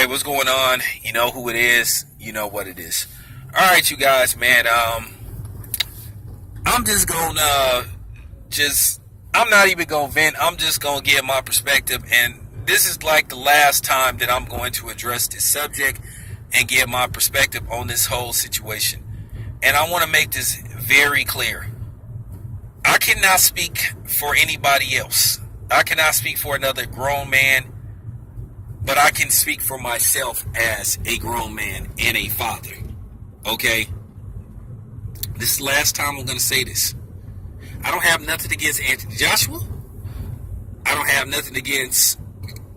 Hey, what's going on? You know who it is. You know what it is. All right, you guys, man. I'm just gonna I'm not even gonna vent. I'm just gonna give my perspective, and this is like the last time that I'm going to address this subject and give my perspective on this whole situation. And I want to make this very clear. I cannot speak for anybody else. I cannot speak for another grown man, but I can speak for myself as a grown man and a father. Okay? This is the last time I'm going to say this. I don't have nothing against Anthony Joshua. I don't have nothing against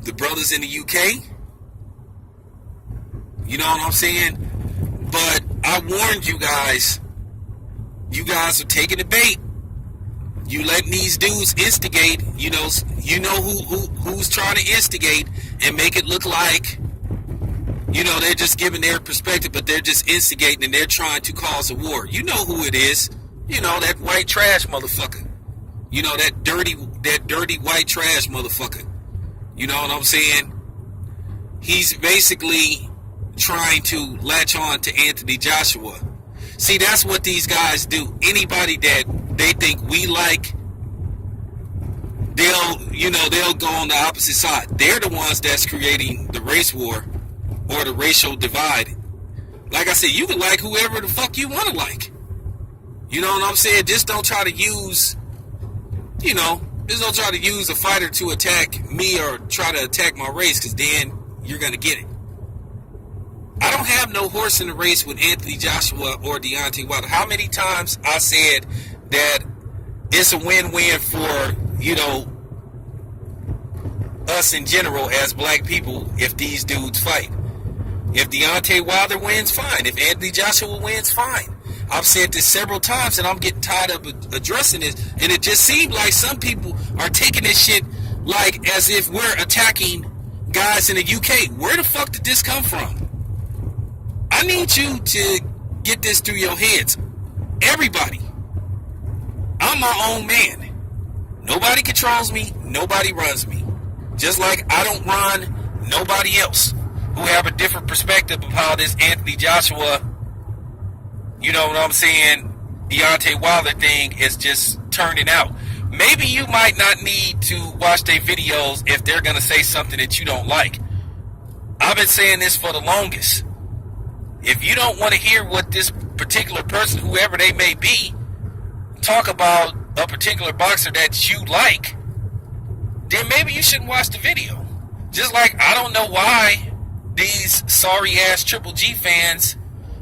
the brothers in the UK. You know what I'm saying? But I warned you guys. You guys are taking the bait. You letting these dudes instigate. You know who's trying to instigate and make it look like, they're just giving their perspective, but they're just instigating and they're trying to cause a war. You know who it is. That white trash motherfucker. That dirty white trash motherfucker. You know what I'm saying? He's basically trying to latch on to Anthony Joshua. See, that's what these guys do. Anybody that they think we like, they'll go on the opposite side. They're the ones that's creating the race war or the racial divide. Like I said, you can like whoever the fuck you want to like. You know what I'm saying? Just don't try to use, a fighter to attack me or try to attack my race, because then you're going to get it. I don't have no horse in the race with Anthony Joshua or Deontay Wilder. How many times I said that it's a win-win for, us in general as black people if these dudes fight. If Deontay Wilder wins, fine. If Anthony Joshua wins, fine. I've said this several times and I'm getting tired of addressing this, and it just seems like some people are taking this shit like as if we're attacking guys in the UK. Where the fuck did this come from? I need you to get this through your heads. Everybody. I'm my own man. Nobody controls me. Nobody runs me. Just like I don't run nobody else who have a different perspective of how this Anthony Joshua, you know what I'm saying, Deontay Wilder thing is just turning out. Maybe you might not need to watch their videos if they're going to say something that you don't like. I've been saying this for the longest. If you don't want to hear what this particular person, whoever they may be, talk about a particular boxer that you like, then maybe you shouldn't watch the video. Just like I don't know why these sorry-ass Triple G fans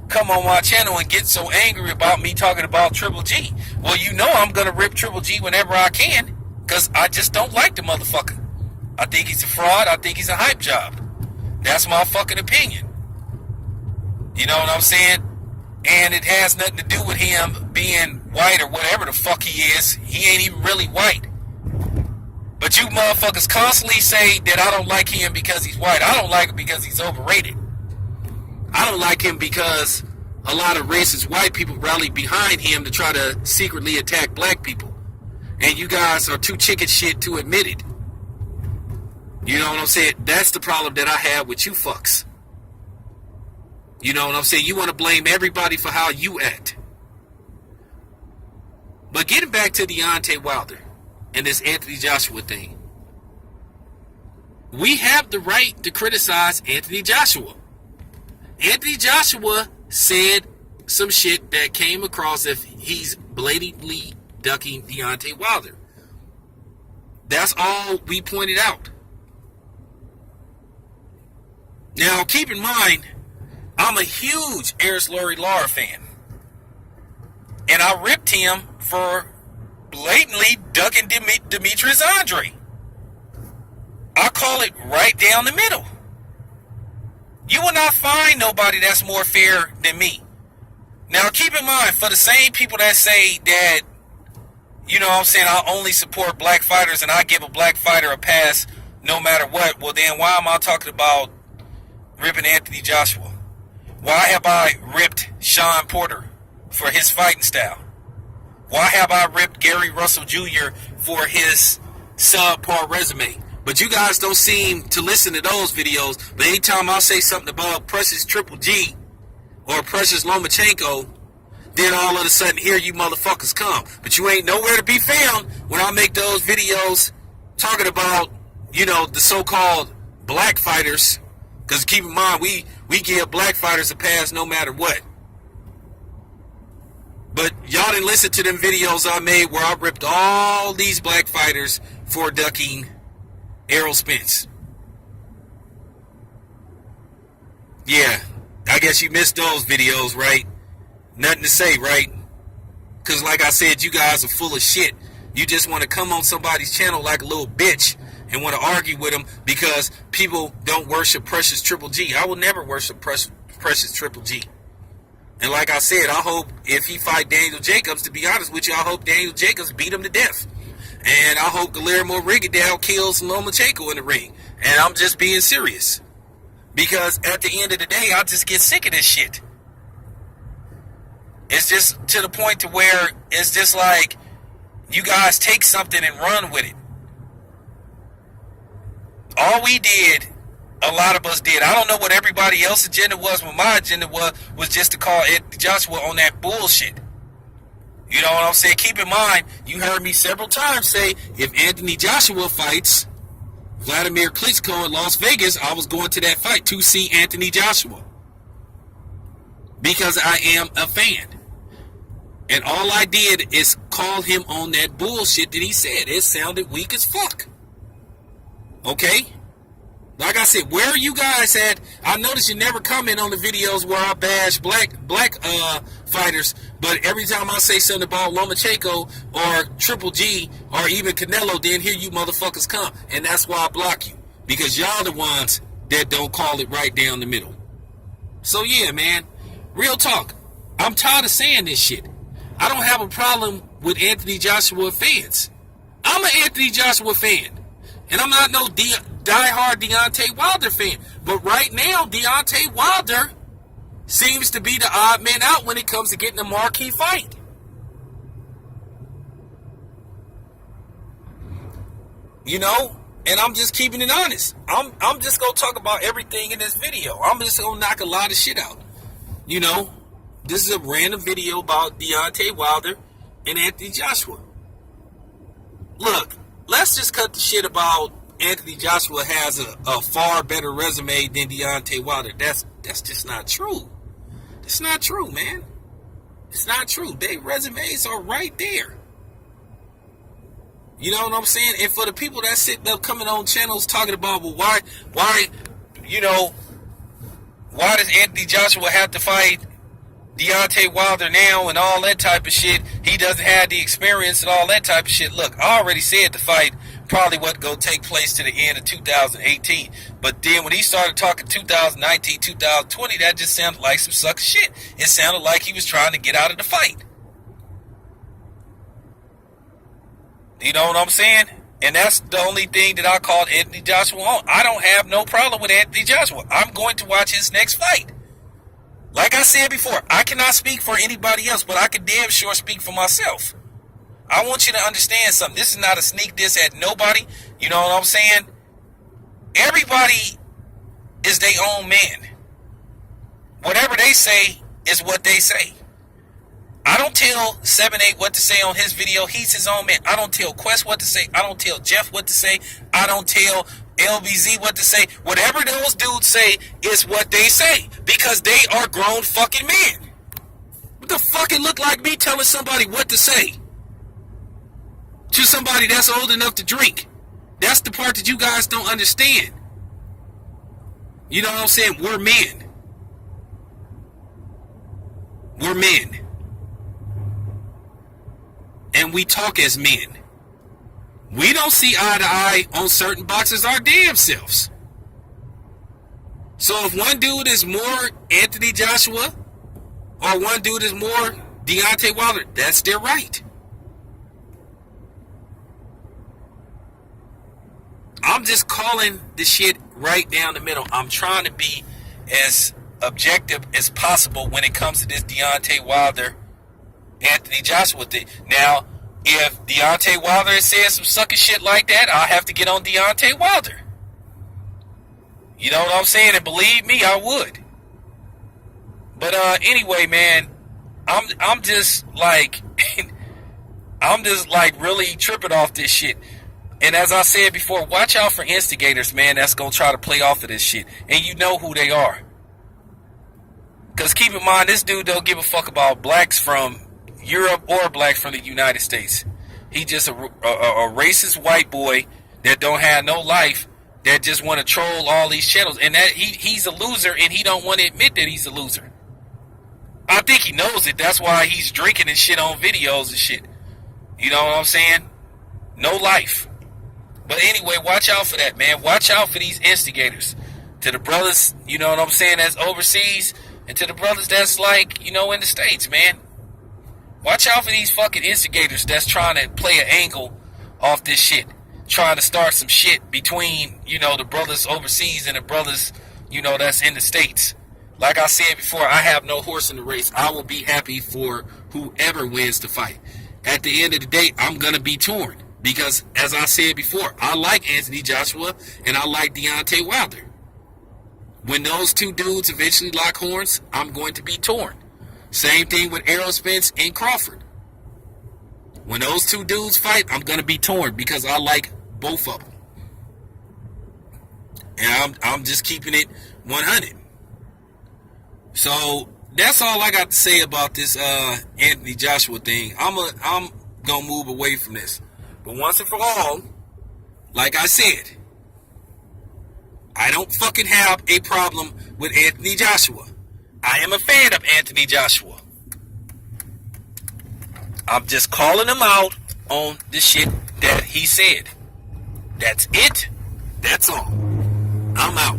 come on my channel and get so angry about me talking about Triple G. Well, I'm going to rip Triple G whenever I can, because I just don't like the motherfucker. I think he's a fraud. I think he's a hype job. That's my fucking opinion. You know what I'm saying? And it has nothing to do with him being white or whatever the fuck he is. He ain't even really white. But you motherfuckers constantly say that I don't like him because he's white. I don't like him because he's overrated. I don't like him because a lot of racist white people rally behind him to try to secretly attack black people. And you guys are too chicken shit to admit it. You know what I'm saying? That's the problem that I have with you fucks. You know what I'm saying? You want to blame everybody for how you act. But getting back to Deontay Wilder and this Anthony Joshua thing. We have the right to criticize Anthony Joshua. Anthony Joshua said some shit that came across if he's blatantly ducking Deontay Wilder. That's all we pointed out. Now, keep in mind, I'm a huge Eris Laurie Lara fan. And I ripped him for blatantly ducking Demetrius Andre. I call it right down the middle. You will not find nobody that's more fair than me. Now, keep in mind, for the same people that say that, I only support black fighters and I give a black fighter a pass no matter what, well then why am I talking about ripping Anthony Joshua? Why have I ripped Sean Porter for his fighting style? Why have I ripped Gary Russell Jr. for his subpar resume? But you guys don't seem to listen to those videos. But anytime I say something about Precious Triple G or Precious Lomachenko, then all of a sudden here you motherfuckers come. But you ain't nowhere to be found when I make those videos talking about, you know, the so-called black fighters. Because keep in mind, we give black fighters a pass no matter what. But y'all didn't listen to them videos I made where I ripped all these black fighters for ducking Errol Spence. Yeah, I guess you missed those videos, right? Nothing to say, right? Because like I said, you guys are full of shit. You just want to come on somebody's channel like a little bitch and want to argue with them because people don't worship Precious Triple G. I will never worship Precious Triple G. And like I said, I hope if he fight Daniel Jacobs, to be honest with you, I hope Daniel Jacobs beat him to death. And I hope Guillermo Rigondeaux kills Lomachenko in the ring. And I'm just being serious. Because at the end of the day, I just get sick of this shit. It's just to the point to where it's just like you guys take something and run with it. All we did, a lot of us did. I don't know what everybody else's agenda was, but my agenda was just to call Anthony Joshua on that bullshit. You know what I'm saying? Keep in mind, you heard me several times say, if Anthony Joshua fights Vladimir Klitschko in Las Vegas, I was going to that fight to see Anthony Joshua. Because I am a fan. And all I did is call him on that bullshit that he said. It sounded weak as fuck. Okay? Like I said, where are you guys at? I noticed you never comment on the videos where I bash black fighters, but every time I say something about Lomachenko or Triple G or even Canelo, then here you motherfuckers come. And that's why I block you. Because y'all the ones that don't call it right down the middle. So yeah, man. Real talk. I'm tired of saying this shit. I don't have a problem with Anthony Joshua fans. I'm an Anthony Joshua fan. And I'm not no diehard Deontay Wilder fan. But right now, Deontay Wilder seems to be the odd man out when it comes to getting a marquee fight. You know? And I'm just keeping it honest. I'm just going to talk about everything in this video. I'm just going to knock a lot of shit out. You know? This is a random video about Deontay Wilder and Anthony Joshua. Look, let's just cut the shit about Anthony Joshua has a far better resume than Deontay Wilder. That's just not true. It's not true, man. It's not true. Their resumes are right there. You know what I'm saying? And for the people that sit up coming on channels talking about, well, why, you know, why does Anthony Joshua have to fight Deontay Wilder now and all that type of shit? He doesn't have the experience and all that type of shit. Look, I already said the fight probably wasn't going to take place to the end of 2018. But then when he started talking 2019, 2020, that just sounded like some sucker shit. It sounded like he was trying to get out of the fight. You know what I'm saying? And that's the only thing that I called Anthony Joshua on. I don't have no problem with Anthony Joshua. I'm going to watch his next fight. Like I said before, I cannot speak for anybody else, but I can damn sure speak for myself. I want you to understand something. This is not a sneak diss at nobody. You know what I'm saying? Everybody is their own man. Whatever they say is what they say. I don't tell 7-8 what to say on his video. He's his own man. I don't tell Quest what to say. I don't tell Jeff what to say. I don't tell LBZ what to say. Whatever those dudes say is what they say. Because they are grown fucking men. What the fuck it look like me telling somebody what to say? To somebody that's old enough to drink. That's the part that you guys don't understand. You know what I'm saying? We're men. We're men. And we talk as men. We don't see eye to eye on certain boxers our damn selves. So if one dude is more Anthony Joshua or one dude is more Deontay Wilder, that's their right. I'm just calling the shit right down the middle. I'm trying to be as objective as possible when it comes to this Deontay Wilder Anthony Joshua thing. Now, If Deontay Wilder had said some sucker shit like that, I'll have to get on Deontay Wilder. You know what I'm saying? And believe me, I would. But anyway, man, I'm just like I'm just like really tripping off this shit. And as I said before, watch out for instigators, man, that's gonna try to play off of this shit. And you know who they are. Because keep in mind, this dude don't give a fuck about blacks from Europe or blacks from the United States. He just a racist white boy that don't have no life, that just want to troll all these channels. And that he's a loser, and he don't want to admit that he's a loser. I think he knows it. That's why he's drinking and shit on videos and shit. You know what I'm saying? No life. But anyway, watch out for that, man. Watch out for these instigators. To the brothers, you know what I'm saying, that's overseas, and to the brothers that's like, you know, in the States, man. Watch out for these fucking instigators that's trying to play an angle off this shit. Trying to start some shit between, you know, the brothers overseas and the brothers, you know, that's in the States. Like I said before, I have no horse in the race. I will be happy for whoever wins the fight. At the end of the day, I'm going to be torn. Because, as I said before, I like Anthony Joshua and I like Deontay Wilder. When those two dudes eventually lock horns, I'm going to be torn. Same thing with Errol Spence and Crawford. When those two dudes fight, I'm going to be torn because I like both of them. And I'm just keeping it 100. So, that's all I got to say about this Anthony Joshua thing. I'm going to move away from this. But once and for all, like I said, I don't fucking have a problem with Anthony Joshua. I am a fan of Anthony Joshua. I'm just calling him out on the shit that he said. That's it. That's all. I'm out.